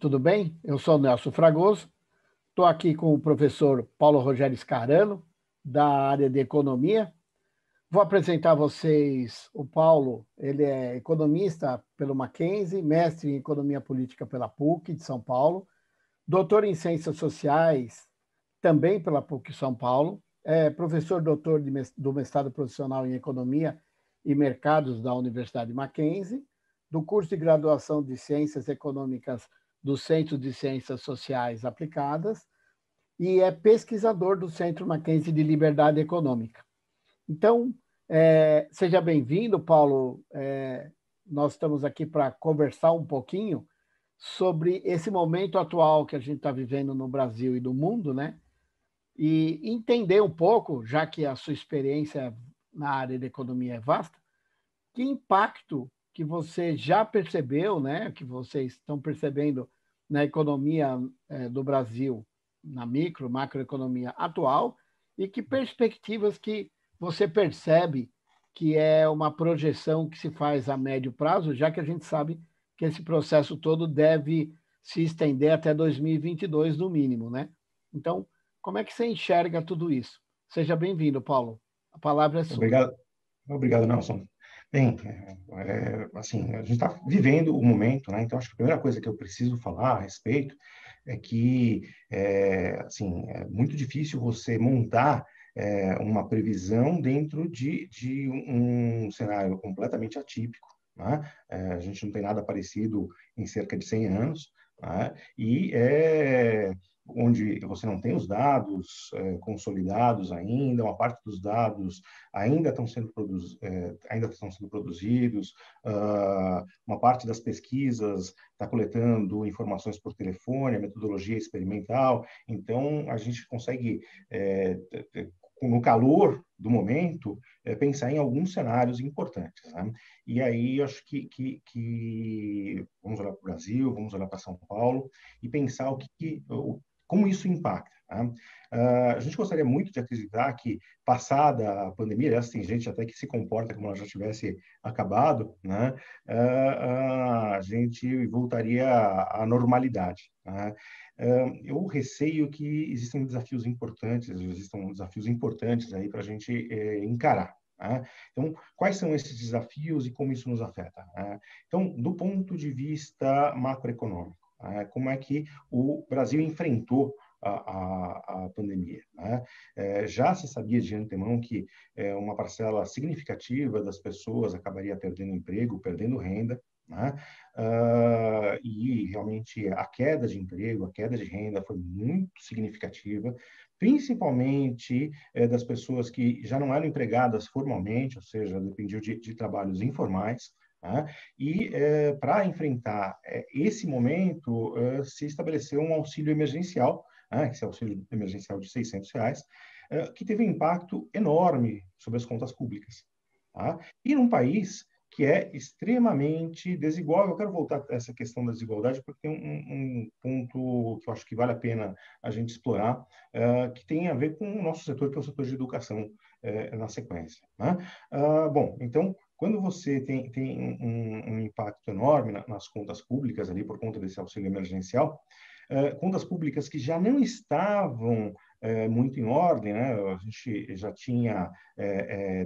tudo bem? Eu sou o Nelson Fragoso, estou aqui com o professor Paulo Rogério Scarano, da área de Economia. Vou apresentar a vocês o Paulo, ele é economista pelo Mackenzie, mestre em Economia Política pela PUC de São Paulo, doutor em Ciências Sociais também pela PUC São Paulo, é professor doutor do mestrado profissional em Economia e Mercados da Universidade Mackenzie, do curso de graduação de Ciências Econômicas do Centro de Ciências Sociais Aplicadas e é pesquisador do Centro Mackenzie de Liberdade Econômica. Então, seja bem-vindo, Paulo. Nós estamos aqui para conversar um pouquinho sobre esse momento atual que a gente está vivendo no Brasil e no mundo, né? E entender um pouco, já que a sua experiência na área de economia é vasta, que impacto que você já percebeu, né, que vocês estão percebendo na economia do Brasil, na macroeconomia atual, e que perspectivas que você percebe que é uma projeção que se faz a médio prazo, já que a gente sabe que esse processo todo deve se estender até 2022, no mínimo, né? Então, como é que você enxerga tudo isso? Seja bem-vindo, Paulo. A palavra é sua. Obrigado, Nelson. Bem, assim, a gente está vivendo o momento, né? Então, acho que a primeira coisa que eu preciso falar a respeito é que, assim, é muito difícil você montar uma previsão dentro de um cenário completamente atípico, né? A gente não tem nada parecido em cerca de 100 anos, né? E onde você não tem os dados consolidados ainda, uma parte dos dados ainda estão sendo produzidos, uma parte das pesquisas está coletando informações por telefone, a metodologia experimental, então a gente consegue, no calor do momento, pensar em alguns cenários importantes, né? E aí, acho que vamos olhar para o Brasil, vamos olhar para São Paulo e pensar como isso impacta, né? A gente gostaria muito de acreditar que, passada a pandemia, aliás, tem gente até que se comporta como ela já tivesse acabado, né? A gente voltaria à normalidade, né? Eu receio que existam desafios importantes aí para a gente encarar, né? Então, quais são esses desafios e como isso nos afeta, né? Então, do ponto de vista macroeconômico, como é que o Brasil enfrentou a pandemia, né? Já se sabia de antemão que uma parcela significativa das pessoas acabaria perdendo emprego, perdendo renda, né? E realmente a queda de emprego, a queda de renda foi muito significativa, principalmente das pessoas que já não eram empregadas formalmente, ou seja, dependiam de trabalhos informais, né? E para enfrentar esse momento, se estabeleceu um auxílio emergencial, esse auxílio emergencial de R$ 600, que teve um impacto enorme sobre as contas públicas, tá? E num país que é extremamente desigual. Eu quero voltar a essa questão da desigualdade, porque tem um ponto que eu acho que vale a pena a gente explorar, que tem a ver com o nosso setor, que é o setor de educação, na sequência, né? Bom, então, quando você tem um impacto enorme nas contas públicas, ali por conta desse auxílio emergencial, contas públicas que já não estavam muito em ordem, né? A gente já tinha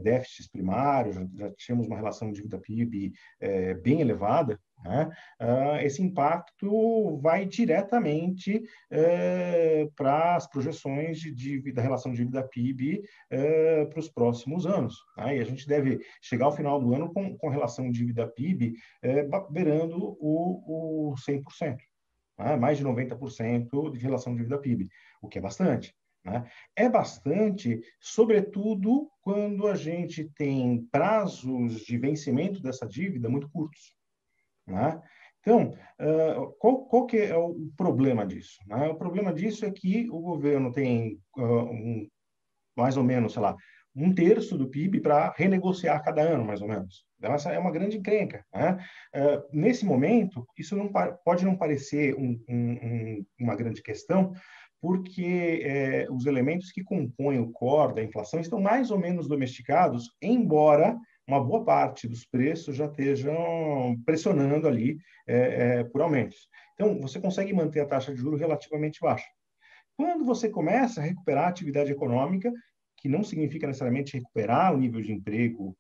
déficits primários, já tínhamos uma relação dívida-PIB bem elevada, né? Esse impacto vai diretamente para as projeções da relação dívida-PIB para os próximos anos, né? E a gente deve chegar ao final do ano com relação dívida-PIB beirando o 100%. Mais de 90% de relação dívida-PIB, o que é bastante, né? É bastante, sobretudo, quando a gente tem prazos de vencimento dessa dívida muito curtos, né? Então, qual que é o problema disso, né? O problema disso é que o governo tem mais ou menos, sei lá, 1/3 do PIB para renegociar cada ano, mais ou menos. Então, essa é uma grande encrenca, né? Nesse momento, isso pode não parecer uma grande questão, porque os elementos que compõem o core da inflação estão mais ou menos domesticados, embora uma boa parte dos preços já estejam pressionando ali por aumentos. Então, você consegue manter a taxa de juros relativamente baixa. Quando você começa a recuperar a atividade econômica, que não significa necessariamente recuperar o nível de emprego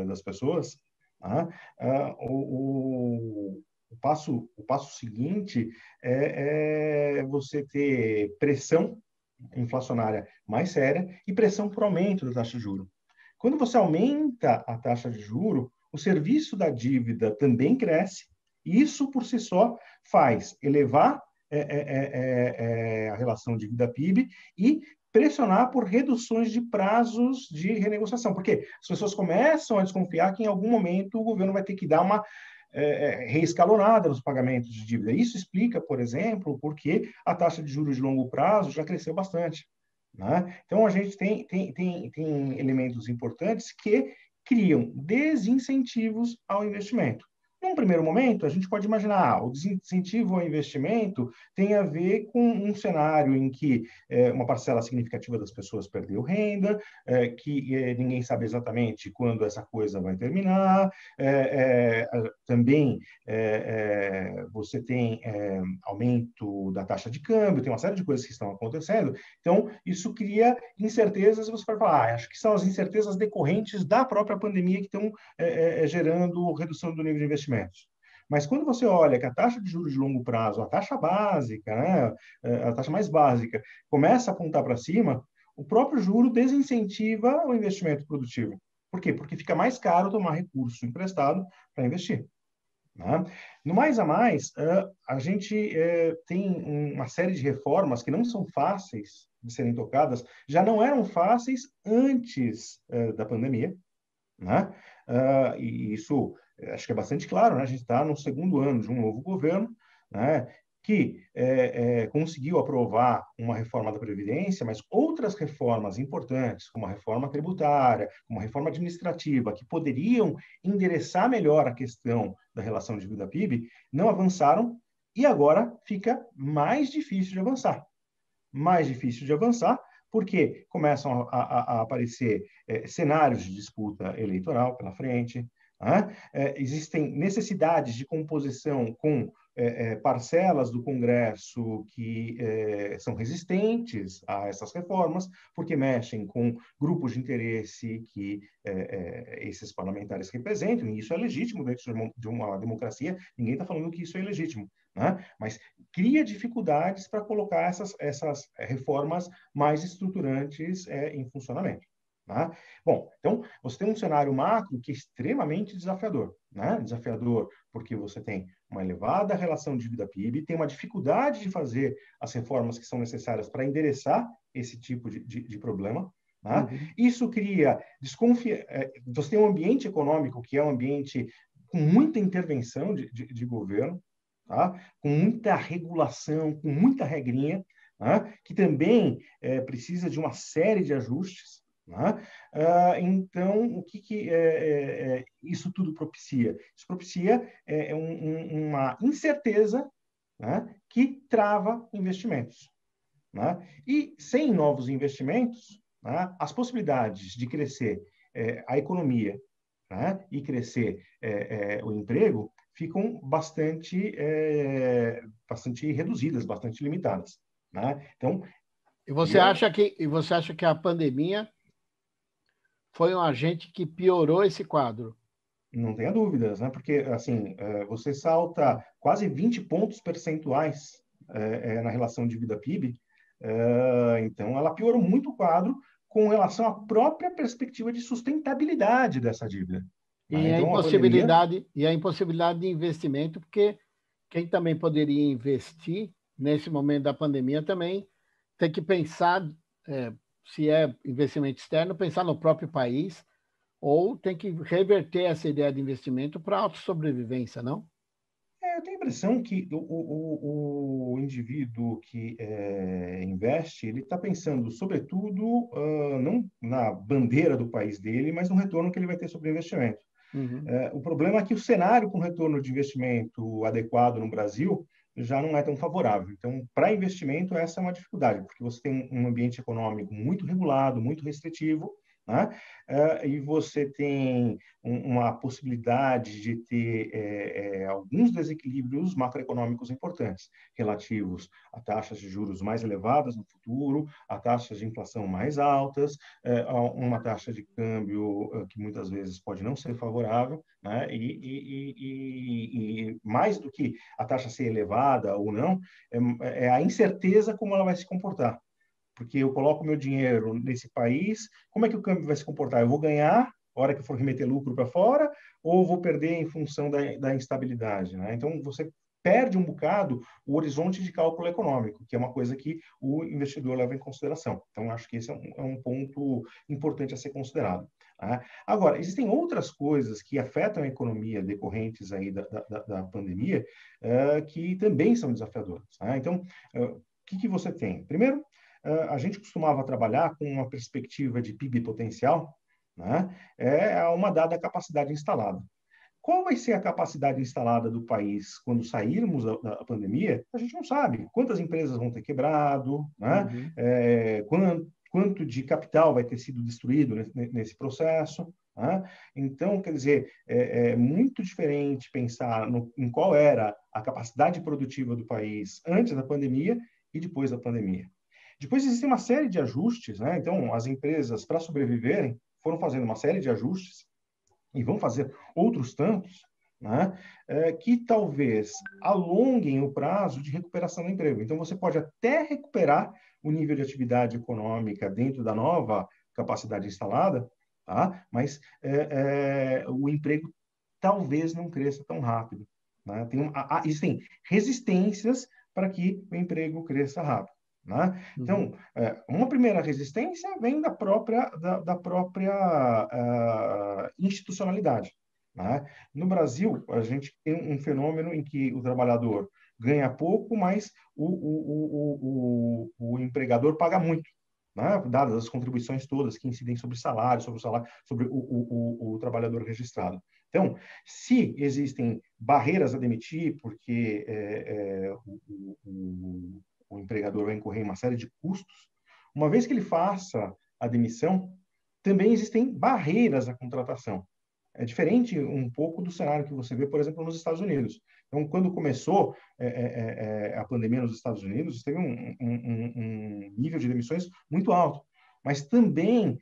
das pessoas, tá? O passo seguinte é você ter pressão inflacionária mais séria e pressão por aumento da taxa de juros. Quando você aumenta a taxa de juros, o serviço da dívida também cresce, e isso por si só faz elevar a relação dívida-PIB e pressionar por reduções de prazos de renegociação, porque as pessoas começam a desconfiar que em algum momento o governo vai ter que dar uma reescalonada nos pagamentos de dívida. Isso explica, por exemplo, porque a taxa de juros de longo prazo já cresceu bastante. Né? Então, a gente tem elementos importantes que criam desincentivos ao investimento. Num primeiro momento, a gente pode imaginar o desincentivo ao investimento tem a ver com um cenário em que uma parcela significativa das pessoas perdeu renda, que ninguém sabe exatamente quando essa coisa vai terminar. Também você tem aumento da taxa de câmbio, tem uma série de coisas que estão acontecendo. Então, isso cria incertezas, você pode falar, acho que são as incertezas decorrentes da própria pandemia que estão gerando redução do nível de investimento. Mas quando você olha que a taxa de juros de longo prazo, a taxa básica, né, a taxa mais básica, começa a apontar para cima, o próprio juro desincentiva o investimento produtivo. Por quê? Porque fica mais caro tomar recurso emprestado para investir. Né? No mais a mais, a gente tem uma série de reformas que não são fáceis de serem tocadas, já não eram fáceis antes da pandemia, né? E isso acho que é bastante claro, né? A gente está no segundo ano de um novo governo, né? Que conseguiu aprovar uma reforma da Previdência, mas outras reformas importantes, como a reforma tributária, como a reforma administrativa, que poderiam endereçar melhor a questão da relação de dívida-PIB, não avançaram e agora fica mais difícil de avançar. Mais difícil de avançar, porque começam a aparecer cenários de disputa eleitoral pela frente, né? Existem necessidades de composição com parcelas do Congresso que são resistentes a essas reformas, porque mexem com grupos de interesse que esses parlamentares representam, e isso é legítimo dentro de uma democracia, ninguém está falando que isso é ilegítimo, né? Mas cria dificuldades para colocar essas reformas mais estruturantes em funcionamento. Né? Bom, então, você tem um cenário macro que é extremamente desafiador. Né? Desafiador porque você tem uma elevada relação de dívida-PIB, tem uma dificuldade de fazer as reformas que são necessárias para endereçar esse tipo de problema. Né? Uhum. Isso cria você tem um ambiente econômico que é um ambiente com muita intervenção de governo, tá? Com muita regulação, com muita regrinha, né? Que também precisa de uma série de ajustes. Né? Então, o que isso tudo propicia? Isso propicia uma incerteza, né? Que trava investimentos. Né? E sem novos investimentos, né? As possibilidades de crescer a economia, né? E crescer o emprego ficam bastante reduzidas, bastante limitadas. Né? Então, e você acha que a pandemia foi um agente que piorou esse quadro? Não tenha dúvidas, né? Porque assim você salta quase 20 pontos percentuais na relação de dívida-PIB, então ela piorou muito o quadro com relação à própria perspectiva de sustentabilidade dessa dívida. E a impossibilidade de investimento, porque quem também poderia investir nesse momento da pandemia também tem que pensar, se é investimento externo, pensar no próprio país, ou tem que reverter essa ideia de investimento para a autossobrevivência, não? Eu tenho a impressão que o indivíduo que investe, ele está pensando, sobretudo, não na bandeira do país dele, mas no retorno que ele vai ter sobre o investimento. Uhum. O problema é que o cenário com retorno de investimento adequado no Brasil já não é tão favorável. Então, para investimento, essa é uma dificuldade, porque você tem um ambiente econômico muito regulado, muito restritivo, né? E você tem uma possibilidade de ter alguns desequilíbrios macroeconômicos importantes, relativos a taxas de juros mais elevadas no futuro, a taxas de inflação mais altas, a uma taxa de câmbio que muitas vezes pode não ser favorável, né? E mais do que a taxa ser elevada ou não, é a incerteza como ela vai se comportar. Porque eu coloco meu dinheiro nesse país, como é que o câmbio vai se comportar? Eu vou ganhar na hora que eu for remeter lucro para fora ou vou perder em função da instabilidade, né? Então, você perde um bocado o horizonte de cálculo econômico, que é uma coisa que o investidor leva em consideração. Então, acho que esse é um ponto importante a ser considerado, né? Agora, existem outras coisas que afetam a economia decorrentes aí da pandemia, que também são desafiadoras, né? Então, o que você tem? Primeiro, a gente costumava trabalhar com uma perspectiva de PIB potencial, né? A uma dada capacidade instalada. Qual vai ser a capacidade instalada do país quando sairmos da pandemia? A gente não sabe. Quantas empresas vão ter quebrado, né? Uhum. Quanto de capital vai ter sido destruído nesse processo, né? Então, quer dizer, é muito diferente pensar em qual era a capacidade produtiva do país antes da pandemia e depois da pandemia. Depois existe uma série de ajustes, né? Então, as empresas, para sobreviverem, foram fazendo uma série de ajustes e vão fazer outros tantos, né? Que talvez alonguem o prazo de recuperação do emprego. Então, você pode até recuperar o nível de atividade econômica dentro da nova capacidade instalada, tá? Mas o emprego talvez não cresça tão rápido, né? Existem resistências para que o emprego cresça rápido, né? Uhum. Então, uma primeira resistência vem da própria institucionalidade, né? No Brasil, a gente tem um fenômeno em que o trabalhador ganha pouco, mas o empregador paga muito, né? Dadas as contribuições todas que incidem sobre salário, sobre o trabalhador registrado. Então, se existem barreiras a demitir, porque o empregador vai incorrer em uma série de custos, uma vez que ele faça a demissão, também existem barreiras à contratação. É diferente um pouco do cenário que você vê, por exemplo, nos Estados Unidos. Então, quando começou a pandemia nos Estados Unidos, teve um nível de demissões muito alto. Mas também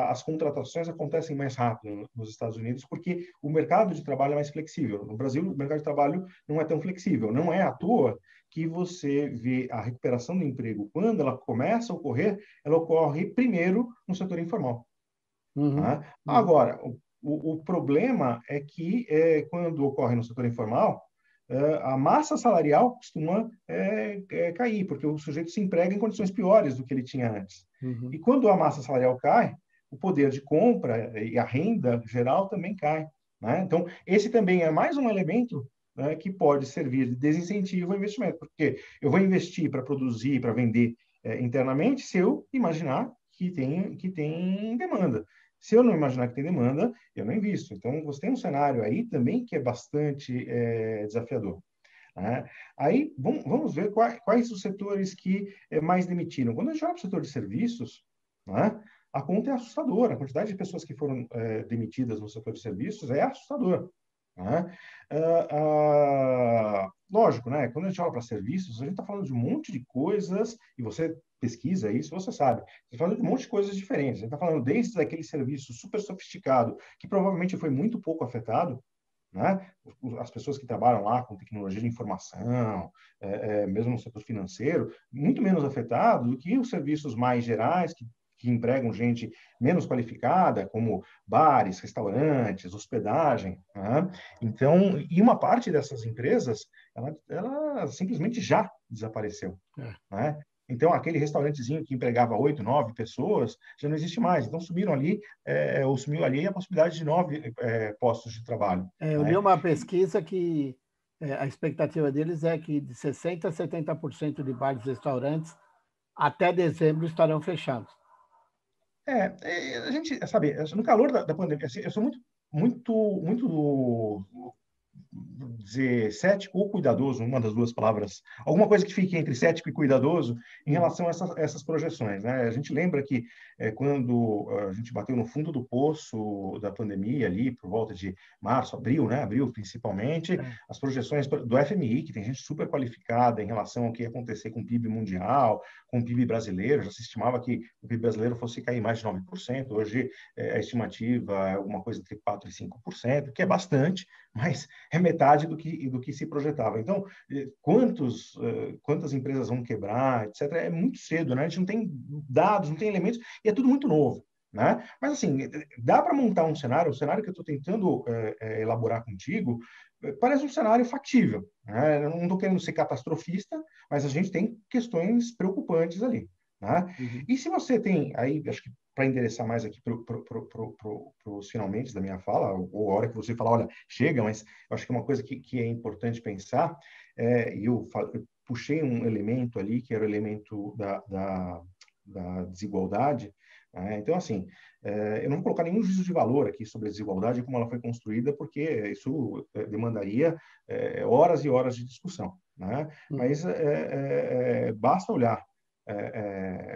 as contratações acontecem mais rápido nos Estados Unidos, porque o mercado de trabalho é mais flexível. No Brasil, o mercado de trabalho não é tão flexível. Não é à toa que você vê a recuperação do emprego, quando ela começa a ocorrer, ela ocorre primeiro no setor informal. Uhum. Tá? Uhum. Agora, o problema é que, quando ocorre no setor informal, a massa salarial costuma cair, porque o sujeito se emprega em condições piores do que ele tinha antes. Uhum. E quando a massa salarial cai, o poder de compra e a renda geral também cai, né? Então, esse também é mais um elemento, né, que pode servir de desincentivo ao investimento, porque eu vou investir para produzir, para vender internamente, se eu imaginar que tem demanda. Se eu não imaginar que tem demanda, eu não invisto. Então, você tem um cenário aí também que é bastante desafiador, né? Aí, vamos ver quais os setores que mais demitiram. Quando a gente olha para o setor de serviços, né, a conta é assustadora. A quantidade de pessoas que foram demitidas no setor de serviços é assustadora, né? Lógico, né? Quando a gente olha para serviços, a gente está falando de um monte de coisas, e você pesquisa isso, você sabe. Você está falando de um monte de coisas diferentes. A gente está falando desde aquele serviço super sofisticado, que provavelmente foi muito pouco afetado, né? As pessoas que trabalham lá com tecnologia de informação, mesmo no setor financeiro, muito menos afetado do que os serviços mais gerais, que empregam gente menos qualificada, como bares, restaurantes, hospedagem, né? Então, e uma parte dessas empresas, ela simplesmente já desapareceu, É. né? Então, aquele restaurantezinho que empregava 8, 9 pessoas, já não existe mais. Então, subiram ali, ou sumiu ali a possibilidade de 9 postos de trabalho, Eu li né? uma pesquisa que a expectativa deles é que de 60% a 70% de bares e restaurantes até dezembro estarão fechados. A gente, sabe, no calor da pandemia, assim, eu sou muito dizer cético ou cuidadoso, uma das duas palavras, alguma coisa que fique entre cético e cuidadoso em relação a essas projeções, né? A gente lembra que quando a gente bateu no fundo do poço da pandemia ali, por volta de março, abril, né? Abril principalmente, as projeções do FMI, que tem gente super qualificada em relação ao que ia acontecer com o PIB mundial, com o PIB brasileiro, já se estimava que o PIB brasileiro fosse cair mais de 9%, hoje a estimativa é alguma coisa entre 4% e 5%, que é bastante, mas é metade do que se projetava. Então, quantas empresas vão quebrar, etc., é muito cedo, né? A gente não tem dados, não tem elementos, e é tudo muito novo, né? Mas, assim, dá para montar um cenário, o cenário que eu estou tentando elaborar contigo, parece um cenário factível, né? Eu não estou querendo ser catastrofista, mas a gente tem questões preocupantes ali, né? E se você tem, aí, acho que para endereçar mais aqui para os finalmente da minha fala, ou a hora que você falar, olha, chega, mas eu acho que uma coisa que é importante pensar, eu puxei um elemento ali, que era o elemento da desigualdade, né? Então, assim, eu não vou colocar nenhum juízo de valor aqui sobre a desigualdade e como ela foi construída, porque isso demandaria horas e horas de discussão, né? Mas basta olhar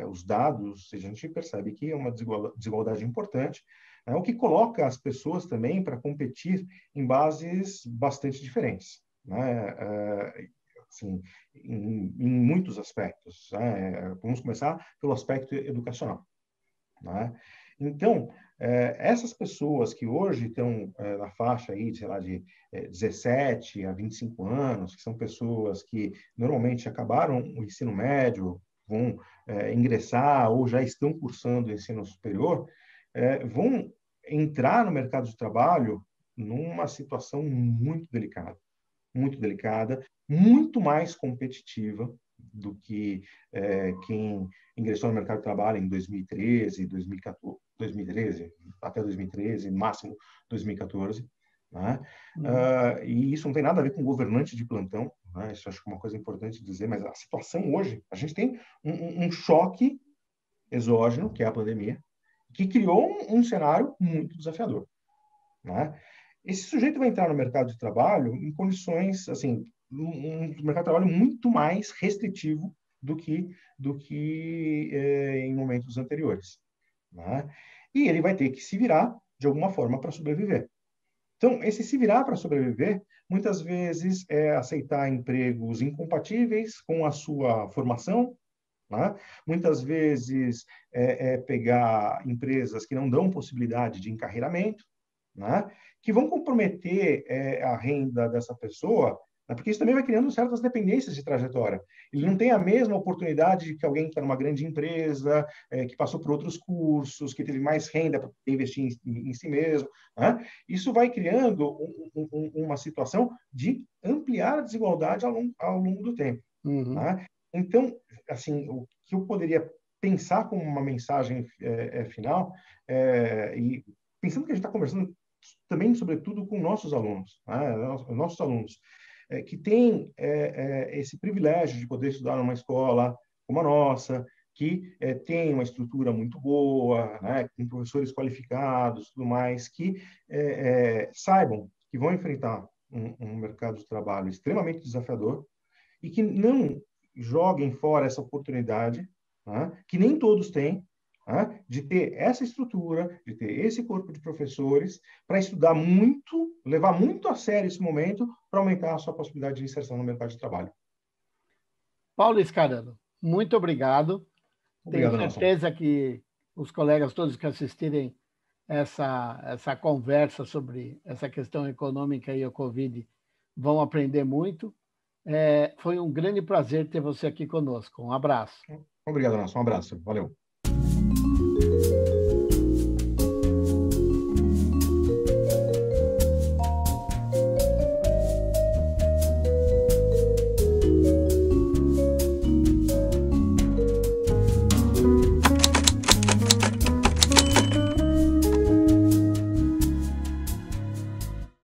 os dados, a gente percebe que é uma desigualdade importante, né? O que coloca as pessoas também para competir em bases bastante diferentes, né? Assim, em muitos aspectos, né? Vamos começar pelo aspecto educacional, né? Então, essas pessoas que hoje estão na faixa aí, sei lá, de 17 a 25 anos, que são pessoas que normalmente acabaram o ensino médio, vão ingressar ou já estão cursando o ensino superior, vão entrar no mercado de trabalho numa situação muito delicada, muito mais competitiva do que quem ingressou no mercado de trabalho em 2013, 2014, 2013, até 2013, máximo 2014. Né? E isso não tem nada a ver com governante de plantão, né? Isso acho que é uma coisa importante dizer, mas a situação hoje, a gente tem um choque exógeno, que é a pandemia, que criou um cenário muito desafiador. Né? Esse sujeito vai entrar no mercado de trabalho em condições, assim, um mercado de trabalho muito mais restritivo do que em momentos anteriores. Né? E ele vai ter que se virar de alguma forma para sobreviver. Então, esse se virar para sobreviver, muitas vezes é aceitar empregos incompatíveis com a sua formação, né? Muitas vezes é pegar empresas que não dão possibilidade de encarreiramento, né? Que vão comprometer a renda dessa pessoa, né? Porque isso também vai criando certas dependências de trajetória. Ele não tem a mesma oportunidade que alguém que está numa grande empresa, que passou por outros cursos, que teve mais renda para investir em si mesmo. Né? Isso vai criando uma situação de ampliar a desigualdade ao longo do tempo. Né? Então, assim, o que eu poderia pensar como uma mensagem final, e pensando que a gente está conversando também, sobretudo, com nossos alunos, né? Nossos alunos, que têm esse privilégio de poder estudar numa escola como a nossa, que tem uma estrutura muito boa, né? Com professores qualificados, tudo mais, que saibam que vão enfrentar um mercado de trabalho extremamente desafiador e que não joguem fora essa oportunidade, né? Que nem todos têm, de ter essa estrutura, de ter esse corpo de professores para estudar muito, levar muito a sério esse momento para aumentar a sua possibilidade de inserção no mercado de trabalho. Paulo Scarano, muito obrigado. Obrigado, Tenho certeza que os colegas todos que assistirem essa conversa sobre essa questão econômica e o Covid vão aprender muito. Foi um grande prazer ter você aqui conosco. Um abraço. Obrigado, Nelson. Um abraço. Valeu.